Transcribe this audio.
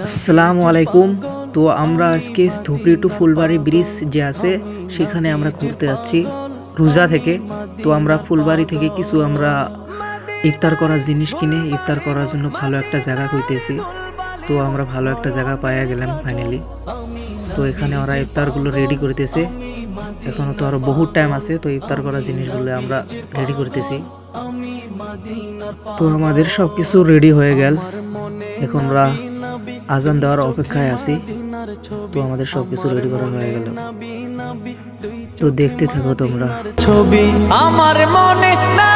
আসসালামু আলাইকুম। তো আমরা আজকে ধুবড়ি টু ফুলবাড়ি ব্রিজ যে আছে সেখানে আমরা ঘুরতে যাচ্ছি রোজা থেকে। তো আমরা ফুলবাড়ি থেকে কিছু আমরা ইফতার করার জিনিস কিনে ইফতার করার জন্য ভালো একটা জায়গা খুঁজতেছি। তো আমরা ভালো একটা জায়গা পাইয়া গেলাম ফাইনালি। তো এখানে ওরা ইফতারগুলো রেডি করতেছে। এখনো তো আরো বহুত টাইম আছে, তো ইফতার করার জিনিসগুলো আমরা রেডি করতেছি। তো আমাদের সবকিছু রেডি হয়ে গেল, এখন আমরা আজান দেওয়ার অপেক্ষায় আছি। তো আমাদের সবকিছু রেডি করা হয়ে গেল, তো দেখতে থাকো তোমরা। ছবি আমার মনে না